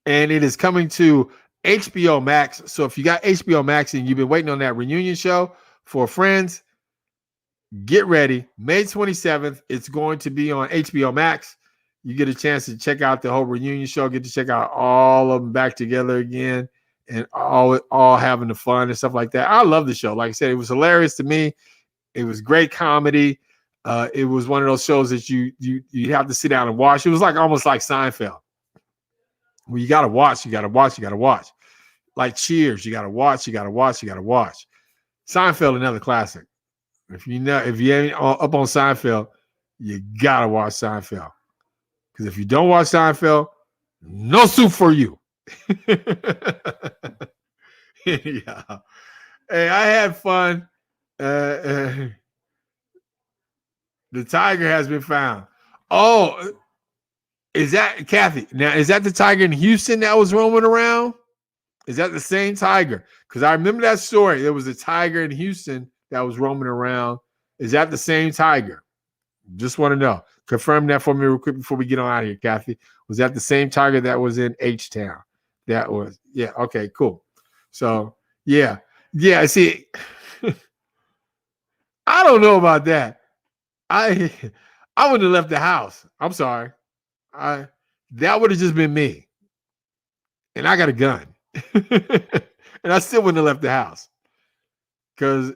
and it is coming to HBO Max. So if you got HBO Max and you've been waiting on that reunion show for Friends, get ready. May 27th, it's going to be on HBO Max. You get a chance to check out the whole reunion show, get to check out all of them back together again and all having the fun and stuff like that. I love the show. Like I said, it was hilarious to me. It was great comedy. It was one of those shows that you have to sit down and watch. It was almost like Seinfeld. Well, you got to watch. Like Cheers, you got to watch. Seinfeld, another classic. If you ain't up on Seinfeld, you gotta watch Seinfeld. Because if you don't watch Seinfeld, no soup for you. Yeah. Hey, I had fun. The tiger has been found. Oh, is that Kathy? Now, is that the tiger in Houston that was roaming around? Is that the same tiger? Because I remember that story. There was a tiger in Houston that was roaming around. Is that the same tiger? Just want to know. Confirm that for me real quick before we get on out of here, Kathy. Was that the same tiger that was in H-Town? That was, yeah, okay, cool. So, yeah. See, I don't know about that. I wouldn't have left the house. I'm sorry. That would have just been me. And I got a gun. And I still wouldn't have left the house. Because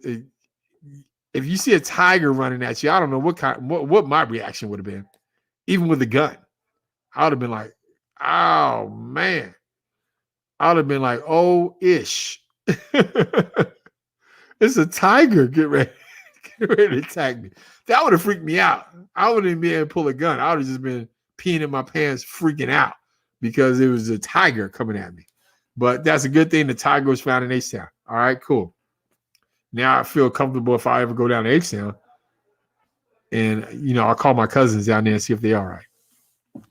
if you see a tiger running at you, I don't know what my reaction would have been, even with a gun. I would have been like, oh man. I would have been like, oh ish. It's a tiger. Get ready to attack me. That would have freaked me out. I wouldn't even be able to pull a gun. I would have just been peeing in my pants, freaking out because it was a tiger coming at me. But that's a good thing. The tiger was found in H-Town. All right, cool. Now I feel comfortable if I ever go down to H-Town. And, I'll call my cousins down there and see if they're all right.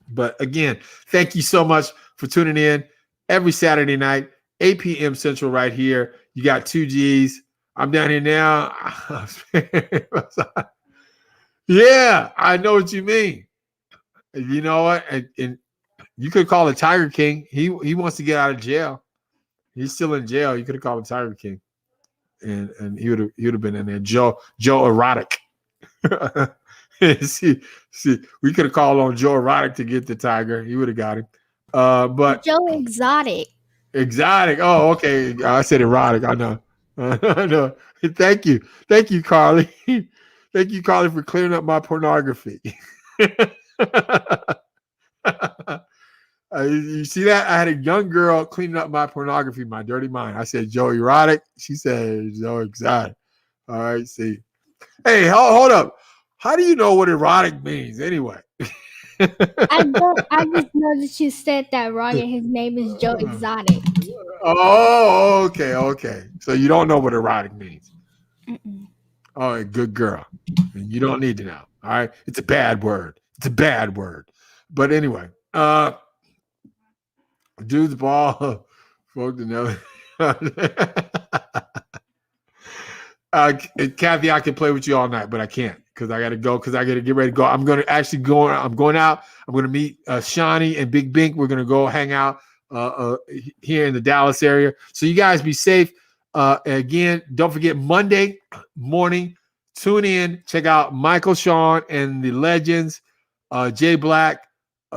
But again, thank you so much for tuning in every Saturday night, 8 p.m. Central right here. You got 2Gs. I'm down here now. Yeah, I know what you mean. You know what? And you could call it Tiger King. He wants to get out of jail. He's still in jail. You could have called him Tiger King. and he would have been in there. Joe Erotic. see, we could have called on Joe Erotic to get the tiger. He would have got him. But Joe Exotic. Exotic. Oh, okay. I said erotic. I know. I know. Thank you, Carly. Thank you, Carly, for clearing up my pornography. You see that? I had a young girl cleaning up my pornography, my dirty mind. I said Joe Erotic. She said Joe Exotic. All right, see. Hey, hold up. How do you know what erotic means anyway? I just know that you said that wrong, and his name is Joe Exotic. Oh, okay. So you don't know what erotic means. Mm-mm. All right, good girl. You don't need to know. All right, it's a bad word. But anyway, dude's ball. Folk to know. Kathy, I can play with you all night, but I can't because I got to go because I got to get ready to go. I'm going out. I'm going to meet Shawnee and Big Bink. We're going to go hang out here in the Dallas area. So you guys be safe. Again, don't forget Monday morning, tune in, check out Michael Sean and the Legends, Jay Black,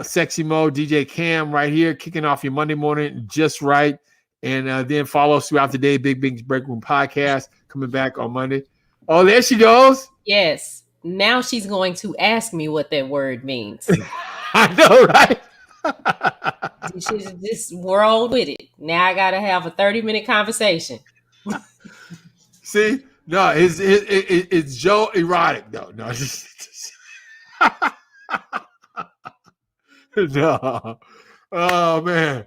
Sexy Mo, DJ Cam right here, kicking off your Monday morning just right. And then follow us throughout the day, Big Bink's Break Room Podcast, coming back on Monday. Oh, there she goes. Yes. Now she's going to ask me what that word means. I know, right? She's just roll with it. Now I got to have a 30-minute conversation. See? No, it's Joe Erotic, though. No. No. Oh, man.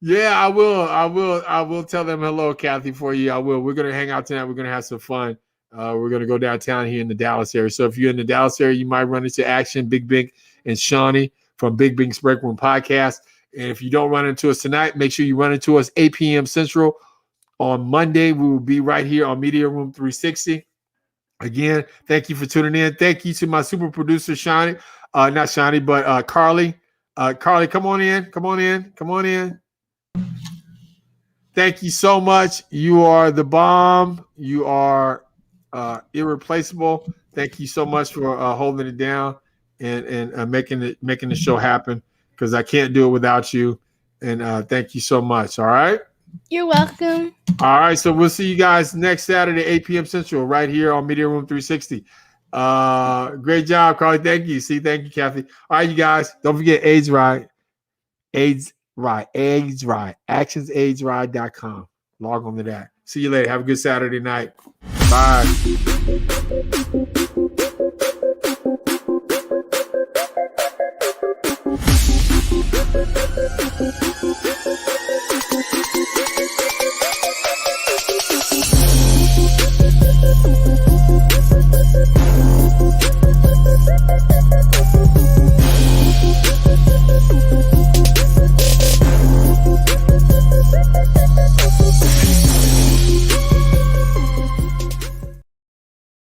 Yeah, I will tell them hello, Kathy, for you. I will. We're going to hang out tonight. We're going to have some fun. We're going to go downtown here in the Dallas area. So if you're in the Dallas area, you might run into Action, Big Bink, and Shawnee from Big Bink's Break Room Podcast. And if you don't run into us tonight, make sure you run into us 8 p.m. Central. On Monday, we will be right here on Media Room 360. Again, thank you for tuning in. Thank you to my super producer, Shawnee. Not Shawnee, but Carly. Carly, come on in. Thank you so much. You are the bomb. You are irreplaceable. Thank you so much for holding it down and making the show happen because I can't do it without you. And thank you so much. All right. You're welcome. All right. So we'll see you guys next Saturday, 8 p.m. Central, right here on Media Room 360. Great job, Carly. Thank you. Thank you, Kathy. All right, you guys. Don't forget AIDS Right. ActionsAIDSRide.com. Log on to that. See you later. Have a good Saturday night. Bye.